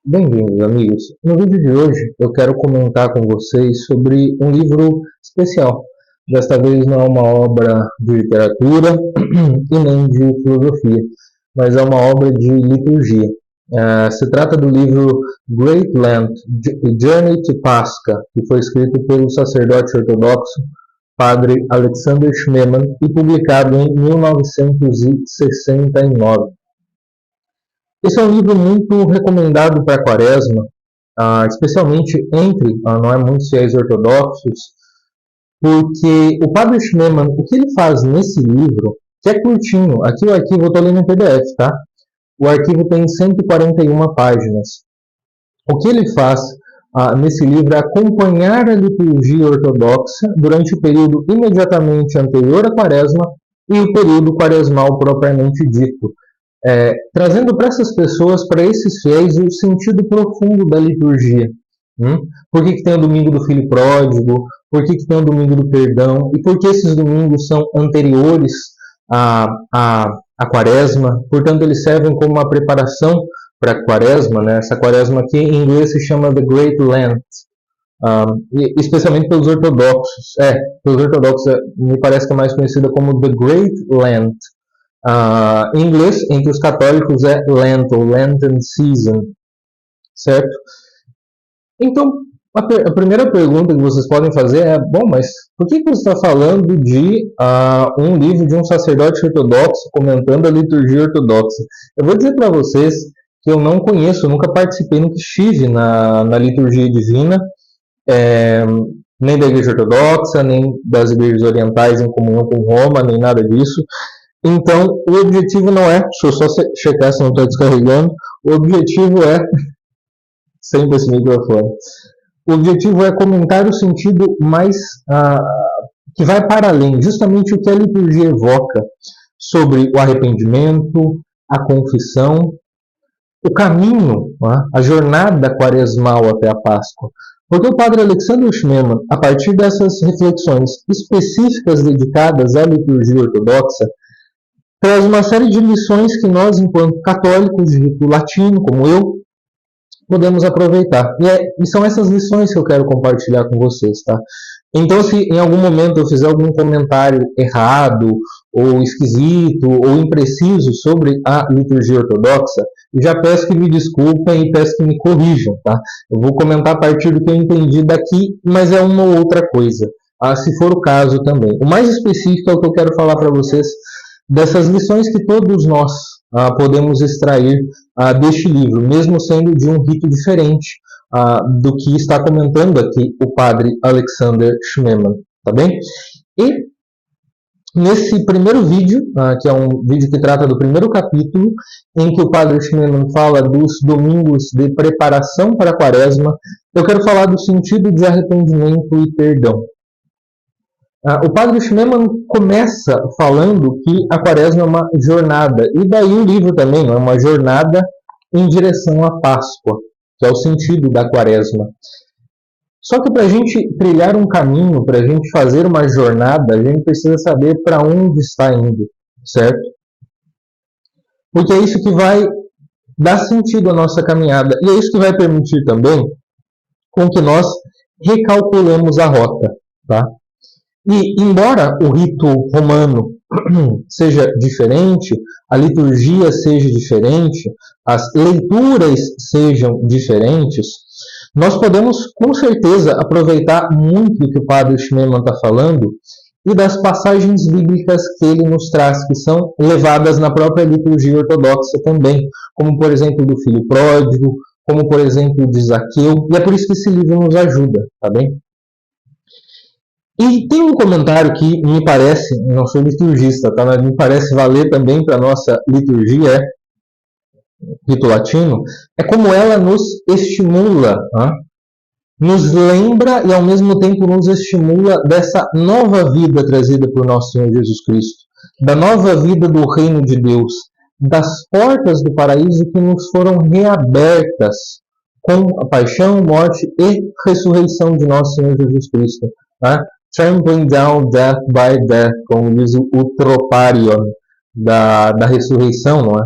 Bem-vindos, amigos. No vídeo de hoje eu quero comentar com vocês sobre um livro especial. Desta vez não é uma obra de literatura e nem de filosofia, mas é uma obra de liturgia. Se trata do livro Great Lent, Journey to Pascha, que foi escrito pelo sacerdote ortodoxo Padre Alexander Schmemann e publicado em 1969. Esse é um livro muito recomendado para a Quaresma, especialmente entre não é, muitos fiéis ortodoxos, porque o Padre Schmemann, o que ele faz nesse livro, que é curtinho, aqui o arquivo eu estou lendo em PDF, tá? O arquivo tem 141 páginas. O que ele faz nesse livro é acompanhar a liturgia ortodoxa durante o período imediatamente anterior à Quaresma e o período quaresmal propriamente dito. Trazendo para essas pessoas, para esses fiéis, o sentido profundo da liturgia. Por que tem o domingo do filho pródigo? Por que tem o domingo do perdão? E por que esses domingos são anteriores à quaresma? Portanto, eles servem como uma preparação para a quaresma, né? Essa quaresma aqui em inglês se chama The Great Lent, especialmente pelos ortodoxos. Pelos ortodoxos me parece que é mais conhecida como The Great Lent. Em inglês, entre os católicos, é Lent, ou Lenten Season, certo? Então, a primeira pergunta que vocês podem fazer é, bom, mas por que você está falando de um livro de um sacerdote ortodoxo comentando a liturgia ortodoxa? Eu vou dizer para vocês que eu não conheço, nunca participei, nunca estive na liturgia divina, nem da igreja ortodoxa, nem das igrejas orientais em comunhão com Roma, nem nada disso. Então, o objetivo não é, deixa eu só checar se não está descarregando, o objetivo é, sempre esse microfone, o objetivo é comentar o sentido mais, que vai para além, justamente o que a liturgia evoca, sobre o arrependimento, a confissão, o caminho, a jornada quaresmal até a Páscoa. Porque o padre Alexander Schmemann, a partir dessas reflexões específicas dedicadas à liturgia ortodoxa, traz uma série de lições que nós, enquanto católicos de rito latino, como eu, podemos aproveitar. E são essas lições que eu quero compartilhar com vocês, tá? Então, se em algum momento eu fizer algum comentário errado, ou esquisito, ou impreciso sobre a liturgia ortodoxa, eu já peço que me desculpem e peço que me corrijam, tá? Eu vou comentar a partir do que eu entendi daqui, mas é uma ou outra coisa, se for o caso também. O mais específico é o que eu quero falar para vocês dessas lições que todos nós podemos extrair deste livro, mesmo sendo de um rito diferente do que está comentando aqui o padre Alexander Schmemann, tá bem? E nesse primeiro vídeo, que é um vídeo que trata do primeiro capítulo, em que o padre Schmemann fala dos domingos de preparação para a quaresma, eu quero falar do sentido de arrependimento e perdão. O padre Schmemann começa falando que a quaresma é uma jornada, e daí o livro também é uma jornada em direção à Páscoa, que é o sentido da quaresma. Só que para a gente trilhar um caminho, para a gente fazer uma jornada, a gente precisa saber para onde está indo, certo? Porque é isso que vai dar sentido à nossa caminhada, e é isso que vai permitir também com que nós recalculemos a rota, tá? E, embora o rito romano seja diferente, a liturgia seja diferente, as leituras sejam diferentes, nós podemos, com certeza, aproveitar muito do que o padre Schmemann está falando e das passagens bíblicas que ele nos traz, que são levadas na própria liturgia ortodoxa também, como, por exemplo, do filho pródigo, como, por exemplo, de Zaqueu, e é por isso que esse livro nos ajuda, tá bem? E tem um comentário que me parece, não sou liturgista, tá? Mas me parece valer também para a nossa liturgia, rito latino, é como ela nos estimula, nos lembra e ao mesmo tempo nos estimula dessa nova vida trazida por nosso Senhor Jesus Cristo, da nova vida do reino de Deus, das portas do paraíso que nos foram reabertas com a paixão, morte e ressurreição de nosso Senhor Jesus Cristo, tá? Trampling down death by death, como diz o troparion da ressurreição, não é?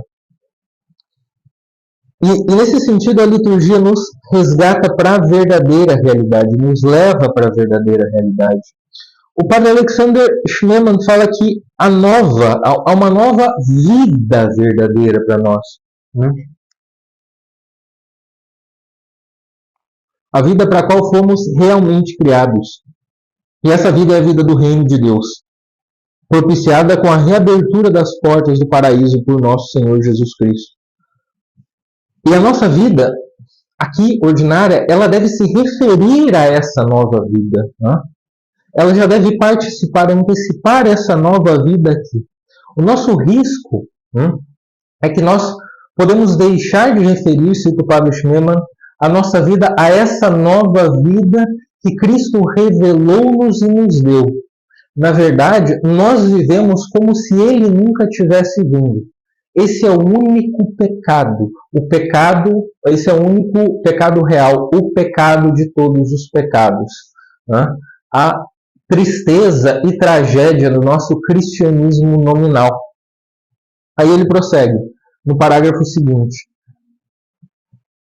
E nesse sentido, a liturgia nos resgata para a verdadeira realidade, nos leva para a verdadeira realidade. O padre Alexander Schmemann fala que há uma nova vida verdadeira para nós. Né? A vida para a qual fomos realmente criados. E essa vida é a vida do reino de Deus, propiciada com a reabertura das portas do paraíso por nosso Senhor Jesus Cristo. E a nossa vida, aqui, ordinária, ela deve se referir a essa nova vida. Né? Ela já deve participar, antecipar essa nova vida aqui. O nosso risco é que nós podemos deixar de referir, cito o padre Schmemann, a nossa vida a essa nova vida que Cristo revelou-nos e nos deu. Na verdade, nós vivemos como se Ele nunca tivesse vindo. Esse é o único pecado. Esse é o único pecado real, o pecado de todos os pecados. Né? A tristeza e tragédia do nosso cristianismo nominal. Aí ele prossegue, no parágrafo seguinte.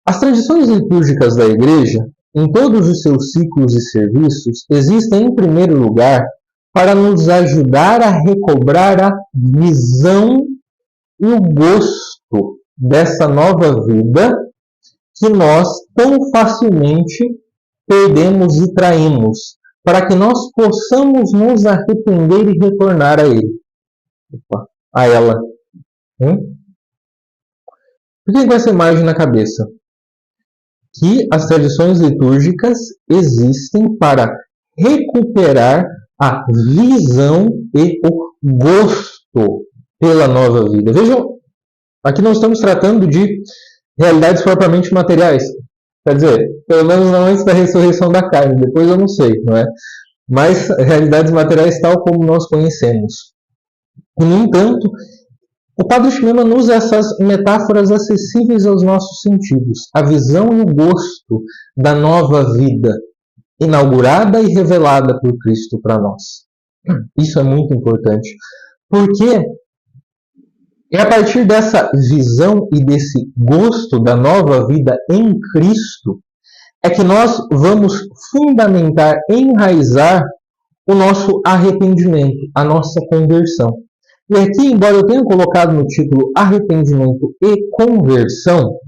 As tradições litúrgicas da Igreja, em todos os seus ciclos e serviços, existem, em primeiro lugar, para nos ajudar a recobrar a visão e o gosto dessa nova vida que nós tão facilmente perdemos e traímos, para que nós possamos nos arrepender e retornar a ele, a ela. Fiquem com essa imagem na cabeça, que as tradições litúrgicas existem para recuperar a visão e o gosto pela nova vida. Vejam, aqui não estamos tratando de realidades propriamente materiais. Quer dizer, pelo menos não antes da ressurreição da carne, depois eu não sei, não é? Mas realidades materiais tal como nós conhecemos. E, no entanto, o padre Schmemann usa essas metáforas acessíveis aos nossos sentidos, a visão e o gosto da nova vida, inaugurada e revelada por Cristo para nós. Isso é muito importante, porque é a partir dessa visão e desse gosto da nova vida em Cristo é que nós vamos fundamentar, enraizar o nosso arrependimento, a nossa conversão. E aqui, embora eu tenha colocado no título arrependimento e conversão,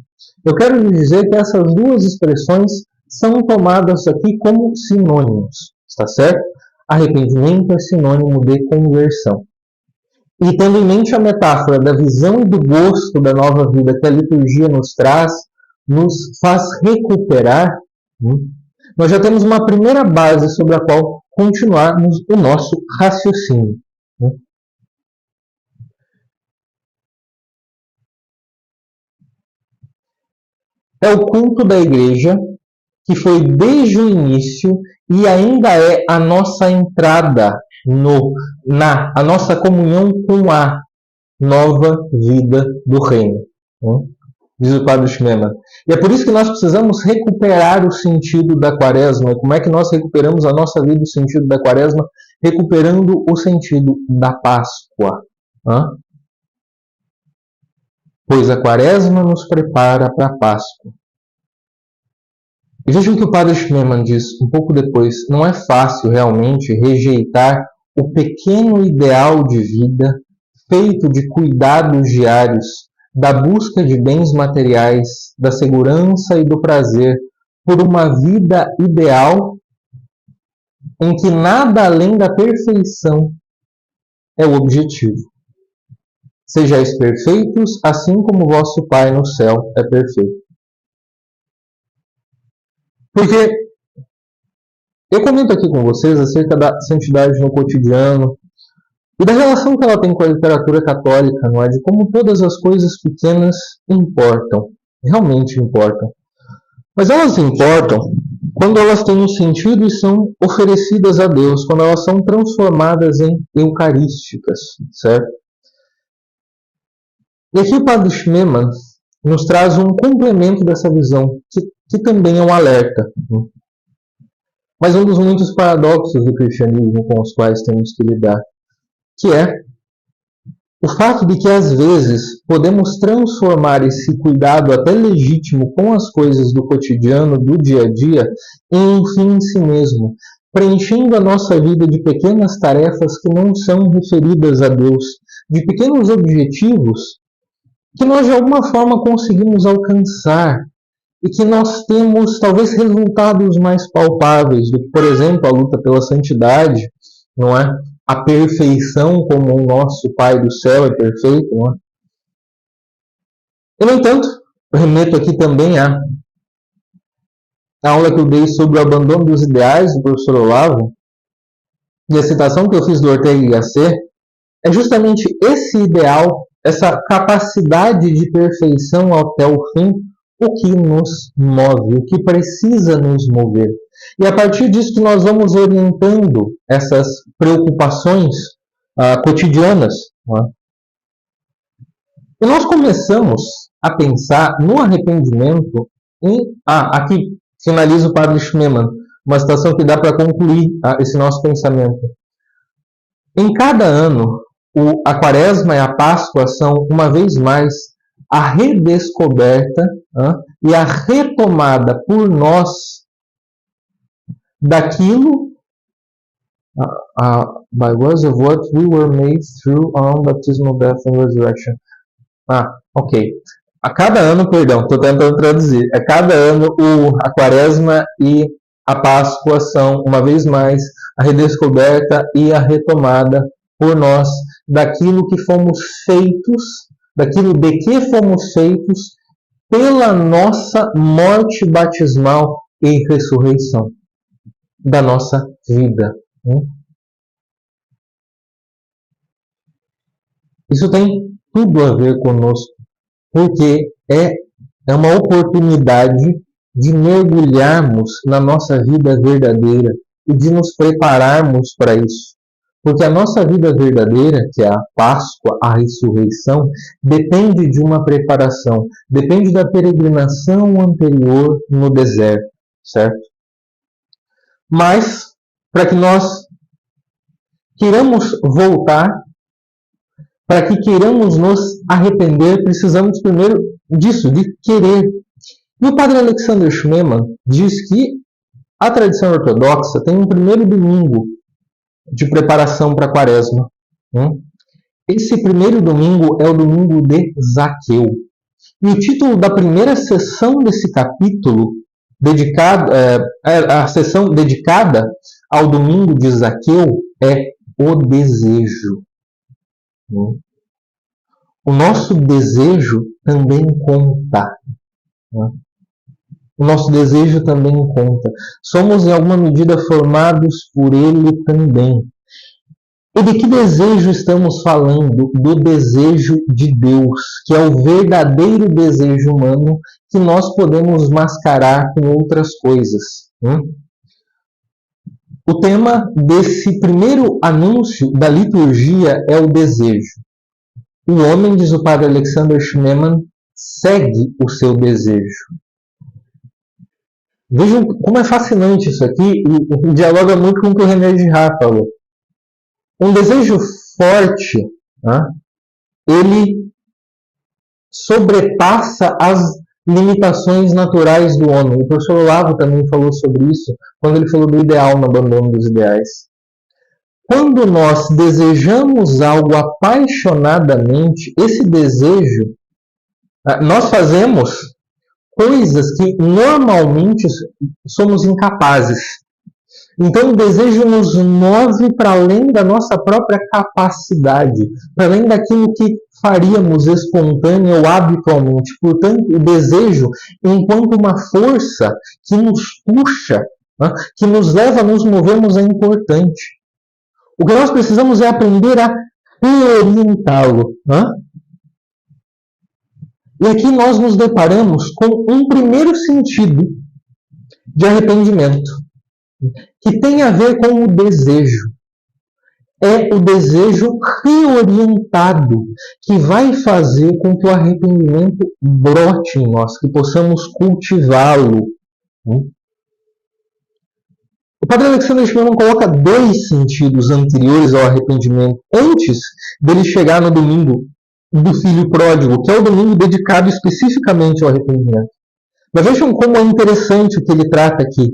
eu quero lhe dizer que essas duas expressões são tomadas aqui como sinônimos, está certo? Arrependimento é sinônimo de conversão. E tendo em mente a metáfora da visão e do gosto da nova vida que a liturgia nos traz, nos faz recuperar, nós já temos uma primeira base sobre a qual continuarmos o nosso raciocínio. É o culto da igreja que foi desde o início e ainda é a nossa entrada a nossa comunhão com a nova vida do reino. Diz o padre Schmemann. E é por isso que nós precisamos recuperar o sentido da quaresma. E como é que nós recuperamos a nossa vida, o sentido da quaresma? Recuperando o sentido da Páscoa. Pois a quaresma nos prepara para a Páscoa. E vejam o que o padre Schmemann diz um pouco depois. Não é fácil realmente rejeitar o pequeno ideal de vida feito de cuidados diários, da busca de bens materiais, da segurança e do prazer, por uma vida ideal em que nada além da perfeição é o objetivo. Sejais perfeitos, assim como vosso Pai no céu é perfeito. Porque eu comento aqui com vocês acerca da santidade no cotidiano e da relação que ela tem com a literatura católica, não é? De como todas as coisas pequenas importam, realmente importam. Mas elas importam quando elas têm um sentido e são oferecidas a Deus, quando elas são transformadas em eucarísticas, certo? E aqui o padre Schmemann nos traz um complemento dessa visão, que também é um alerta. Mas um dos muitos paradoxos do cristianismo com os quais temos que lidar, que é o fato de que às vezes podemos transformar esse cuidado até legítimo com as coisas do cotidiano, do dia a dia, em um fim em si mesmo, preenchendo a nossa vida de pequenas tarefas que não são referidas a Deus, de pequenos objetivos que nós de alguma forma conseguimos alcançar e que nós temos talvez resultados mais palpáveis do que, por exemplo, a luta pela santidade, não é? A perfeição como o nosso Pai do céu é perfeito, não é? E, no entanto, remeto aqui também à aula que eu dei sobre o abandono dos ideais do professor Olavo, e a citação que eu fiz do Ortega y Gasset é justamente esse ideal, essa capacidade de perfeição até o fim, o que nos move, o que precisa nos mover. E a partir disso que nós vamos orientando essas preocupações cotidianas. Não é? E nós começamos a pensar no arrependimento em... aqui finaliza o padre Schmemann, uma citação que dá para concluir esse nosso pensamento. Em cada ano, a Quaresma e a Páscoa são, uma vez mais, a redescoberta e a retomada por nós daquilo by words of what we were made through our baptismal death and resurrection. Ok. A cada ano, perdão, estou tentando traduzir. A cada ano, a Quaresma e a Páscoa são, uma vez mais, a redescoberta e a retomada por nós daquilo que fomos feitos, daquilo de que fomos feitos pela nossa morte batismal e ressurreição da nossa vida. Isso tem tudo a ver conosco, porque é uma oportunidade de mergulharmos na nossa vida verdadeira e de nos prepararmos para isso. Porque a nossa vida verdadeira, que é a Páscoa, a ressurreição, depende de uma preparação, depende da peregrinação anterior no deserto, certo? Mas, para que nós queiramos voltar, para que queiramos nos arrepender, precisamos primeiro disso, de querer. E o padre Alexander Schmemann diz que a tradição ortodoxa tem um primeiro domingo de preparação para a Quaresma. Esse primeiro domingo é o domingo de Zaqueu. E o título da primeira sessão desse capítulo, a sessão dedicada ao domingo de Zaqueu, é o desejo. O nosso desejo também conta. O nosso desejo também conta. Somos, em alguma medida, formados por ele também. E de que desejo estamos falando? Do desejo de Deus, que é o verdadeiro desejo humano que nós podemos mascarar com outras coisas. O tema desse primeiro anúncio da liturgia é o desejo. O homem, diz o padre Alexander Schmemann, segue o seu desejo. Vejam como é fascinante isso aqui e dialoga muito com o que o René Girard falou. Um desejo forte, ele sobrepassa as limitações naturais do homem. O professor Olavo também falou sobre isso quando ele falou do ideal no abandono dos ideais. Quando nós desejamos algo apaixonadamente, esse desejo, nós fazemos coisas que normalmente somos incapazes. Então o desejo nos move para além da nossa própria capacidade, para além daquilo que faríamos espontâneo ou habitualmente. Portanto, o desejo, enquanto uma força que nos puxa, que nos leva a nos movermos, é importante. O que nós precisamos é aprender a reorientá-lo. E aqui nós nos deparamos com um primeiro sentido de arrependimento, que tem a ver com o desejo. É o desejo reorientado que vai fazer com que o arrependimento brote em nós, que possamos cultivá-lo. O padre Alexander Schmemann coloca dois sentidos anteriores ao arrependimento, antes dele chegar no domingo do filho pródigo, que é o domingo dedicado especificamente ao arrependimento. Mas vejam como é interessante o que ele trata aqui.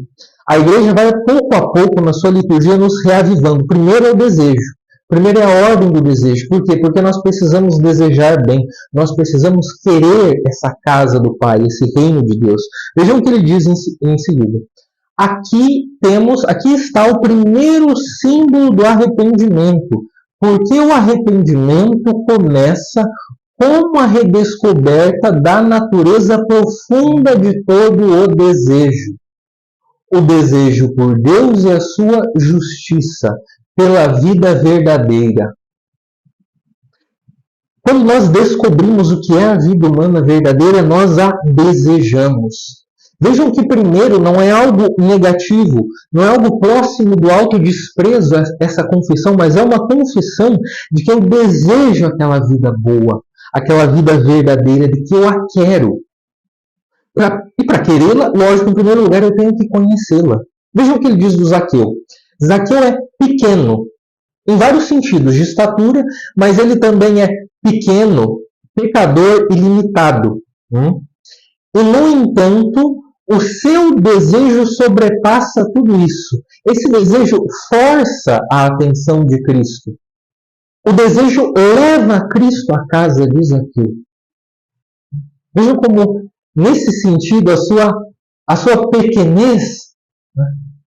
A igreja vai pouco a pouco na sua liturgia nos reavivando. Primeiro é o desejo. Primeiro é a ordem do desejo. Por quê? Porque nós precisamos desejar bem. Nós precisamos querer essa casa do Pai, esse reino de Deus. Vejam o que ele diz em seguida. Aqui está o primeiro símbolo do arrependimento. Porque o arrependimento começa com a redescoberta da natureza profunda de todo o desejo. O desejo por Deus e a sua justiça, pela vida verdadeira. Quando nós descobrimos o que é a vida humana verdadeira, nós a desejamos. Vejam que primeiro não é algo negativo, não é algo próximo do autodesprezo essa confissão, mas é uma confissão de que eu desejo aquela vida boa, aquela vida verdadeira, de que eu a quero. E para querê-la, lógico, em primeiro lugar eu tenho que conhecê-la. Vejam o que ele diz do Zaqueu. Zaqueu é pequeno, em vários sentidos, de estatura, mas ele também é pequeno, pecador e limitado. E, no entanto, o seu desejo sobrepassa tudo isso. Esse desejo força a atenção de Cristo. O desejo leva Cristo à casa de Zaqueu. Vejam como, nesse sentido, a sua pequenez,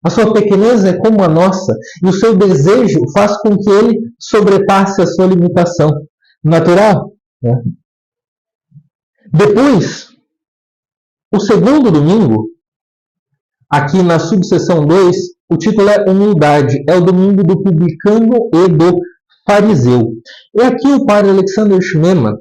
a sua pequenez é como a nossa, e o seu desejo faz com que ele sobrepasse a sua limitação natural. Depois, o segundo domingo, aqui na subseção 2, o título é Humildade. É o domingo do publicano e do fariseu. E aqui o padre Alexander Schmemann,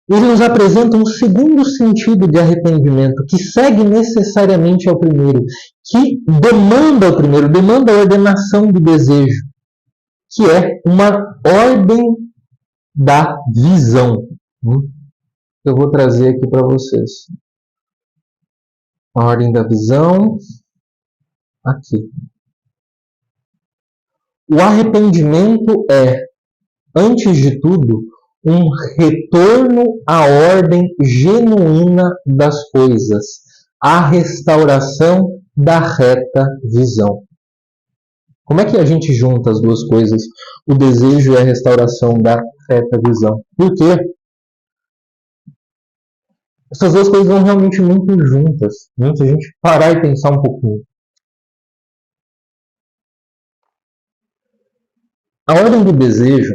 ele nos apresenta um segundo sentido de arrependimento, que segue necessariamente ao primeiro, que demanda o primeiro, demanda a ordenação do desejo, que é uma ordem da visão. Eu vou trazer aqui para vocês. A ordem da visão, aqui. O arrependimento é, antes de tudo, um retorno à ordem genuína das coisas, a restauração da reta visão. Como é que a gente junta as duas coisas, o desejo e a restauração da reta visão? Por quê? Essas duas coisas vão realmente muito juntas. Se a gente parar e pensar um pouquinho. A ordem do desejo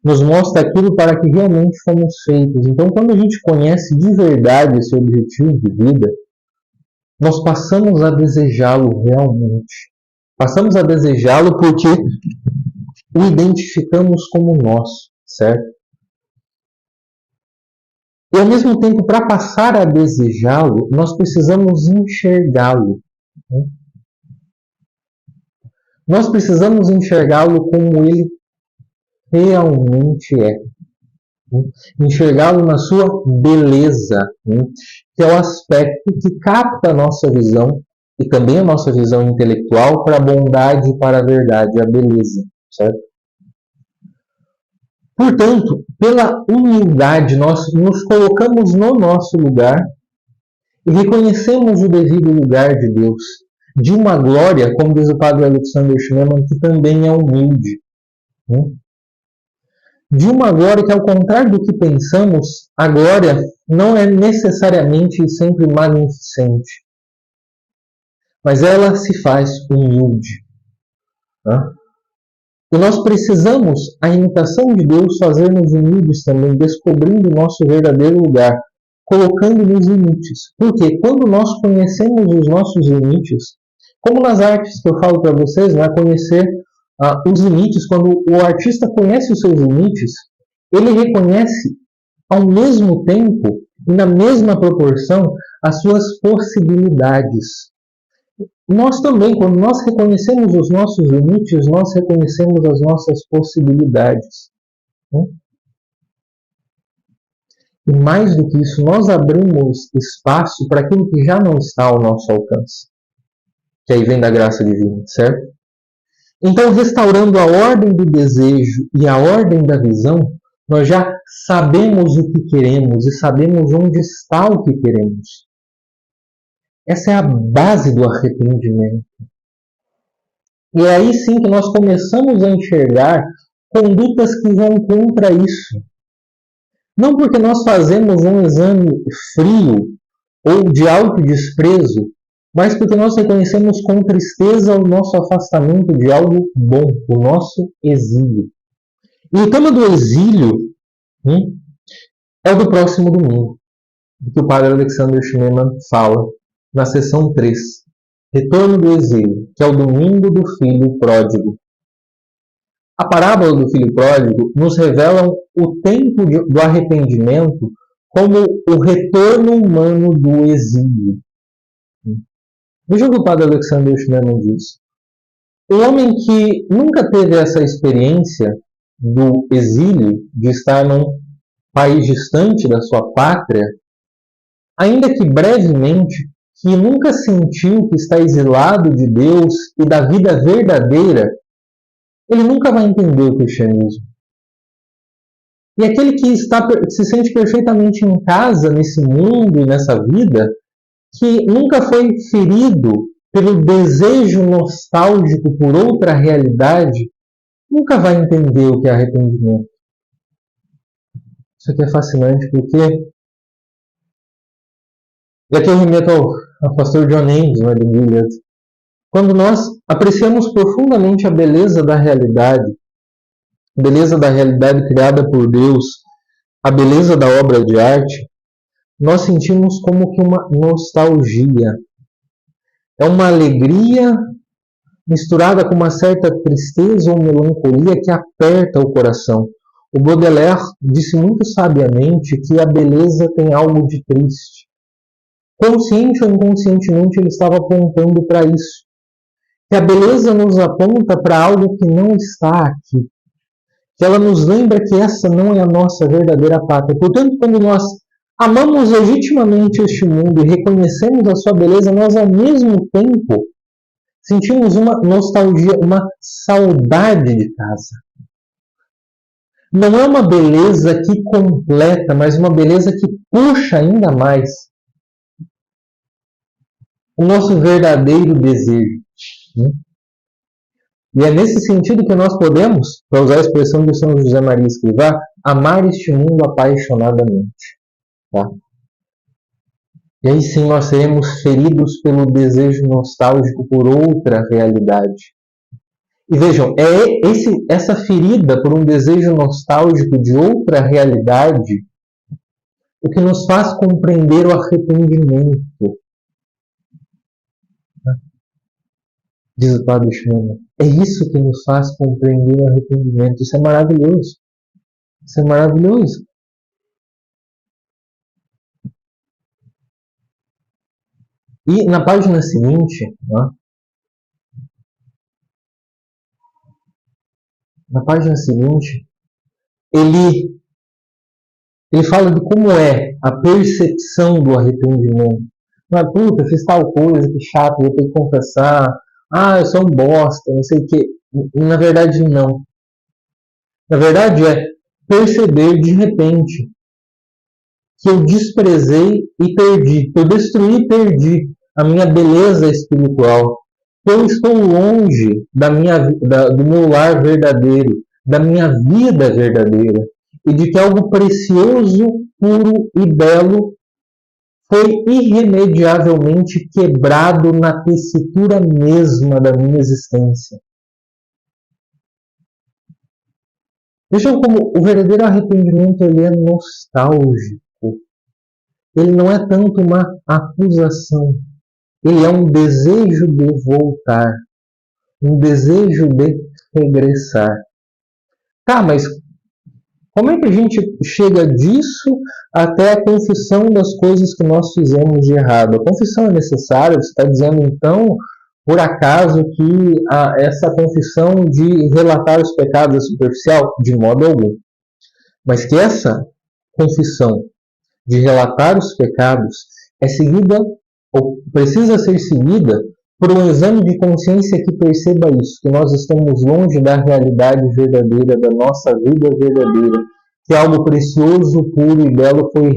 nos mostra aquilo para que realmente fomos feitos. Então, quando a gente conhece de verdade esse objetivo de vida, nós passamos a desejá-lo realmente. Passamos a desejá-lo porque o identificamos como nosso, certo? E ao mesmo tempo, para passar a desejá-lo, nós precisamos enxergá-lo. Nós precisamos enxergá-lo como ele realmente é. Enxergá-lo na sua beleza, que é o aspecto que capta a nossa visão e também a nossa visão intelectual para a bondade e para a verdade, a beleza, certo? Portanto, pela humildade, nós nos colocamos no nosso lugar e reconhecemos o devido lugar de Deus, de uma glória, como diz o padre Alexander Schmemann, que também é humilde. De uma glória que, ao contrário do que pensamos, a glória não é necessariamente e sempre magnificente, mas ela se faz humilde. E nós precisamos, a imitação de Deus, fazer-nos humildes também, descobrindo o nosso verdadeiro lugar, colocando-nos limites. Porque quando nós conhecemos os nossos limites, como nas artes que eu falo para vocês, conhecer os limites, quando o artista conhece os seus limites, ele reconhece ao mesmo tempo e na mesma proporção as suas possibilidades. Nós também, quando nós reconhecemos os nossos limites, nós reconhecemos as nossas possibilidades. E mais do que isso, nós abrimos espaço para aquilo que já não está ao nosso alcance. que aí vem da graça divina, certo? Então, restaurando a ordem do desejo e a ordem da visão, nós já sabemos o que queremos e sabemos onde está o que queremos. Essa é a base do arrependimento. E é aí sim que nós começamos a enxergar condutas que vão contra isso. Não porque nós fazemos um exame frio ou de autodesprezo, mas porque nós reconhecemos com tristeza o nosso afastamento de algo bom, o nosso exílio. E o tema do exílio é o do próximo domingo, do que o padre Alexander Schneemann fala na sessão 3, Retorno do Exílio, que é o domingo do filho pródigo. A parábola do filho pródigo nos revela o tempo do arrependimento como o retorno humano do exílio. Veja o que o padre Alexander Schneemann diz. O homem que nunca teve essa experiência do exílio, de estar num país distante da sua pátria, ainda que brevemente, que nunca sentiu que está exilado de Deus e da vida verdadeira, ele nunca vai entender o cristianismo. E aquele que se sente perfeitamente em casa nesse mundo e nessa vida, que nunca foi ferido pelo desejo nostálgico por outra realidade, nunca vai entender o que é arrependimento. Isso aqui é fascinante porque... E aqui eu remeto ao pastor John Ames, do Gilead. Quando nós apreciamos profundamente a beleza da realidade criada por Deus, a beleza da obra de arte, nós sentimos como que uma nostalgia. É uma alegria misturada com uma certa tristeza ou melancolia que aperta o coração. O Baudelaire disse muito sabiamente que a beleza tem algo de triste. Consciente ou inconscientemente, ele estava apontando para isso. Que a beleza nos aponta para algo que não está aqui. Que ela nos lembra que essa não é a nossa verdadeira pátria. Portanto, quando nós amamos legitimamente este mundo e reconhecemos a sua beleza, nós ao mesmo tempo sentimos uma nostalgia, uma saudade de casa. Não é uma beleza que completa, mas uma beleza que puxa ainda mais o nosso verdadeiro desejo. E é nesse sentido que nós podemos, para usar a expressão de São José Maria Escrivá, amar este mundo apaixonadamente. Tá? E aí sim nós seremos feridos pelo desejo nostálgico por outra realidade. E vejam, é essa ferida por um desejo nostálgico de outra realidade o que nos faz compreender o arrependimento. Diz o padre Schneemann. É isso que nos faz compreender o arrependimento. Isso é maravilhoso. Isso é maravilhoso. E na página seguinte, ele fala de como é a percepção do arrependimento. Não é, puta, fiz tal coisa, que chato, vou ter que confessar. Eu sou um bosta, não sei o quê. Na verdade, não. Na verdade, é perceber de repente que eu desprezei e perdi, que eu destruí e perdi a minha beleza espiritual, que eu estou longe do meu lar verdadeiro, da minha vida verdadeira, e de que algo precioso, puro e belo foi irremediavelmente quebrado na tessitura mesma da minha existência. Vejam como o verdadeiro arrependimento ele é nostálgico. Ele não é tanto uma acusação. Ele é um desejo de voltar. Um desejo de regressar. Tá, mas como é que a gente chega disso até a confissão das coisas que nós fizemos de errado? A confissão é necessária? Você está dizendo, então, por acaso, que essa confissão de relatar os pecados é superficial? De modo algum. Mas que essa confissão de relatar os pecados é seguida, ou precisa ser seguida, por um exame de consciência que perceba isso, que nós estamos longe da realidade verdadeira, da nossa vida verdadeira, que algo precioso, puro e belo foi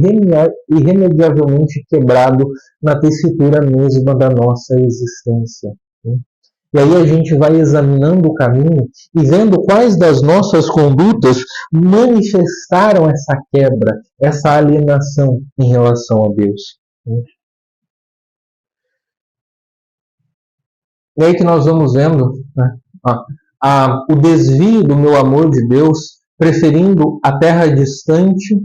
irremediavelmente quebrado na tessitura mesma da nossa existência. E aí a gente vai examinando o caminho e vendo quais das nossas condutas manifestaram essa quebra, essa alienação em relação a Deus. E aí que nós vamos vendo, né, o desvio do meu amor de Deus, preferindo a terra distante.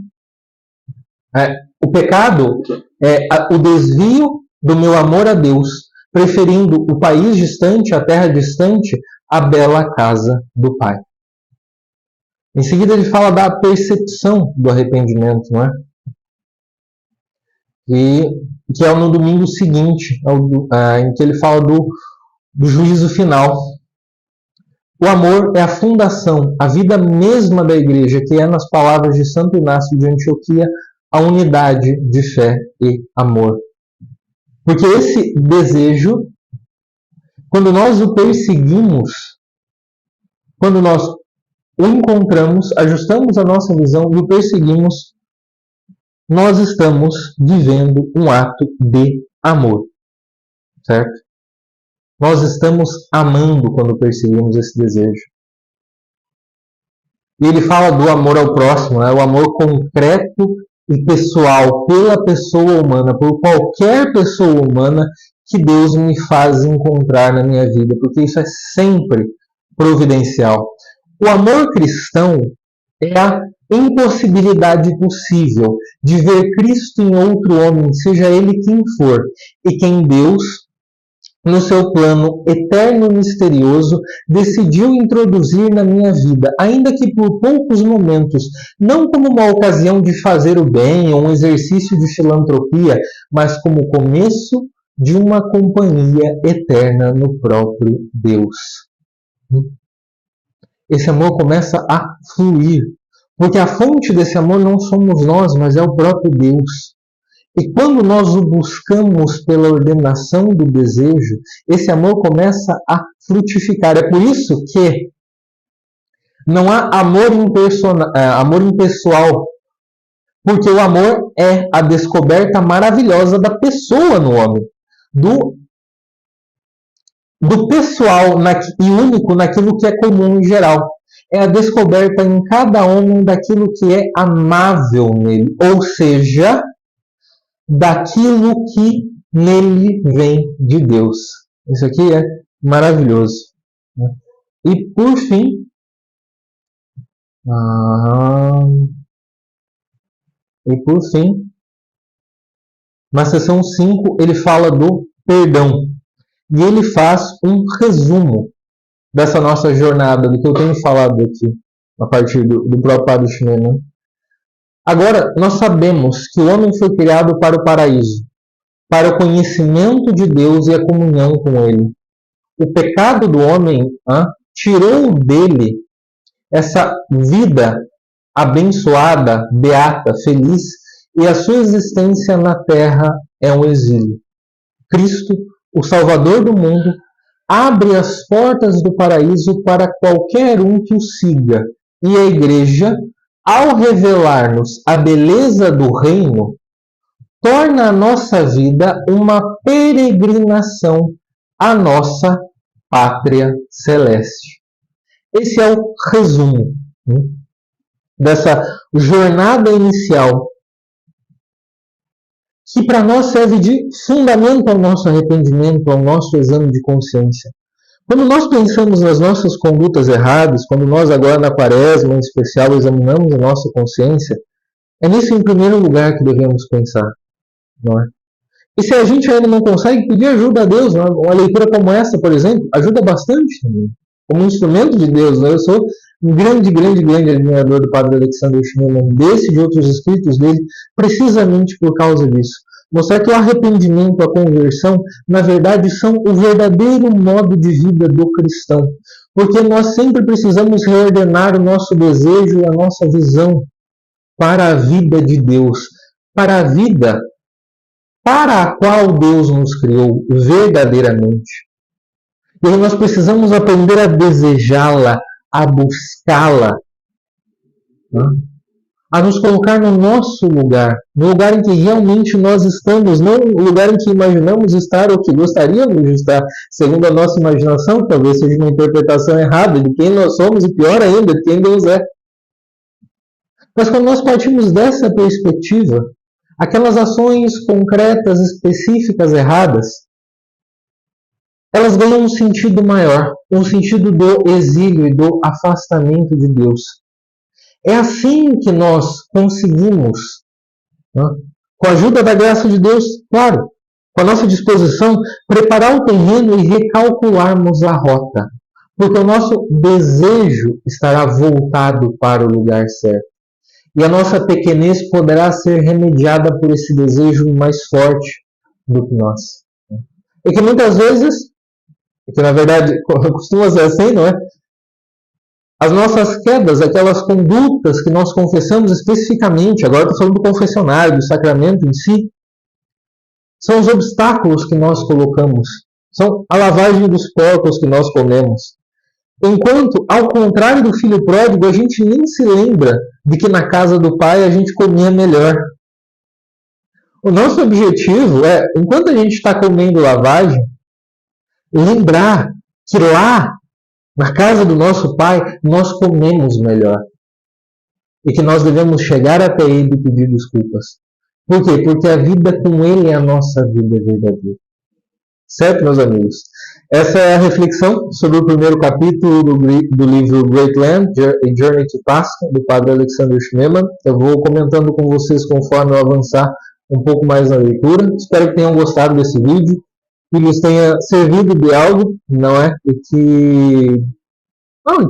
O pecado é o desvio do meu amor a Deus, preferindo o país distante, a terra distante, a bela casa do Pai. Em seguida ele fala da percepção do arrependimento, não é? E que é no domingo seguinte, em que ele fala do juízo final. O amor é a fundação, a vida mesma da igreja, que é, nas palavras de Santo Inácio de Antioquia, a unidade de fé e amor. Porque esse desejo, quando nós o perseguimos, quando nós o encontramos, ajustamos a nossa visão e o perseguimos, nós estamos vivendo um ato de amor. Certo? Nós estamos amando quando perseguimos esse desejo. E ele fala do amor ao próximo, né? O amor concreto e pessoal pela pessoa humana, por qualquer pessoa humana que Deus me faz encontrar na minha vida, porque isso é sempre providencial. O amor cristão é a impossibilidade possível de ver Cristo em outro homem, seja ele quem for, e quem Deus, no seu plano eterno e misterioso, decidiu introduzir na minha vida, ainda que por poucos momentos, não como uma ocasião de fazer o bem ou um exercício de filantropia, mas como o começo de uma companhia eterna no próprio Deus. Esse amor começa a fluir, porque a fonte desse amor não somos nós, mas é o próprio Deus. E quando nós o buscamos pela ordenação do desejo, esse amor começa a frutificar. É por isso que não há amor impessoal, porque o amor é a descoberta maravilhosa da pessoa no homem, do pessoal e único naquilo que é comum em geral. É a descoberta em cada homem daquilo que é amável nele, ou seja, daquilo que nele vem de Deus. Isso aqui é maravilhoso. E por fim, na seção 5, ele fala do perdão. E ele faz um resumo dessa nossa jornada, do que eu tenho falado aqui, a partir do próprio Padre Schneider. Agora, nós sabemos que o homem foi criado para o paraíso, para o conhecimento de Deus e a comunhão com Ele. O pecado do homem tirou dele essa vida abençoada, beata, feliz, e a sua existência na terra é um exílio. Cristo, o Salvador do mundo, abre as portas do paraíso para qualquer um que o siga, e a Igreja, ao revelar-nos a beleza do reino, torna a nossa vida uma peregrinação à nossa pátria celeste. Esse é o resumo dessa jornada inicial, que para nós serve de fundamento ao nosso arrependimento, ao nosso exame de consciência. Quando nós pensamos nas nossas condutas erradas, quando nós agora na Quaresma, em especial, examinamos a nossa consciência, é nisso em primeiro lugar que devemos pensar, não é? E se a gente ainda não consegue, pedir ajuda a Deus, não é? Uma leitura como essa, por exemplo, ajuda bastante também, como um instrumento de Deus, não é? Eu sou um grande admirador do Padre Alexander Schneemann, desse e de outros escritos dele, precisamente por causa disso. Mostrar que o arrependimento, a conversão, na verdade, são o verdadeiro modo de vida do cristão. Porque nós sempre precisamos reordenar o nosso desejo e a nossa visão para a vida de Deus, para a vida para a qual Deus nos criou verdadeiramente. E nós precisamos aprender a desejá-la, a buscá-la, né? A nos colocar no nosso lugar, no lugar em que realmente nós estamos, não no lugar em que imaginamos estar ou que gostaríamos de estar, segundo a nossa imaginação, talvez seja uma interpretação errada de quem nós somos e, pior ainda, de quem Deus é. Mas quando nós partimos dessa perspectiva, aquelas ações concretas, específicas, erradas, elas ganham um sentido maior, um sentido do exílio e do afastamento de Deus. É assim que nós conseguimos, né, com a ajuda da graça de Deus, claro, com a nossa disposição, preparar o terreno e recalcularmos a rota. Porque o nosso desejo estará voltado para o lugar certo. E a nossa pequenez poderá ser remediada por esse desejo mais forte do que nós. E que muitas vezes, que na verdade costuma ser assim, não é? As nossas quedas, aquelas condutas que nós confessamos especificamente, agora estou falando do confessionário, do sacramento em si, são os obstáculos que nós colocamos, são a lavagem dos porcos que nós comemos. Enquanto, ao contrário do filho pródigo, a gente nem se lembra de que na casa do pai a gente comia melhor. O nosso objetivo é, enquanto a gente está comendo lavagem, lembrar que lá, na casa do nosso pai, nós comemos melhor. E que nós devemos chegar até ele e pedir desculpas. Por quê? Porque a vida com ele é a nossa vida verdadeira. Certo, meus amigos? Essa é a reflexão sobre o primeiro capítulo do livro Great Land, A Journey to Pascha, do padre Alexander Schneemann. Eu vou comentando com vocês conforme eu avançar um pouco mais na leitura. Espero que tenham gostado desse vídeo, que lhes tenha servido de algo, não é? E que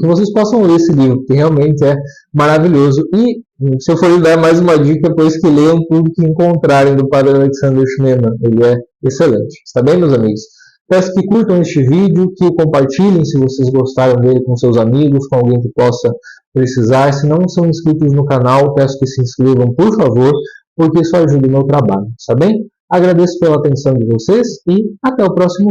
vocês possam ler esse livro, que realmente é maravilhoso. E, se eu for lhe dar mais uma dica, pois que leiam tudo que encontrarem do padre Alexander Schneemann. Ele é excelente. Está bem, meus amigos? Peço que curtam este vídeo, que o compartilhem se vocês gostaram dele com seus amigos, com alguém que possa precisar. Se não são inscritos no canal, peço que se inscrevam, por favor, porque isso ajuda o meu trabalho. Está bem? Agradeço pela atenção de vocês e até o próximo vídeo.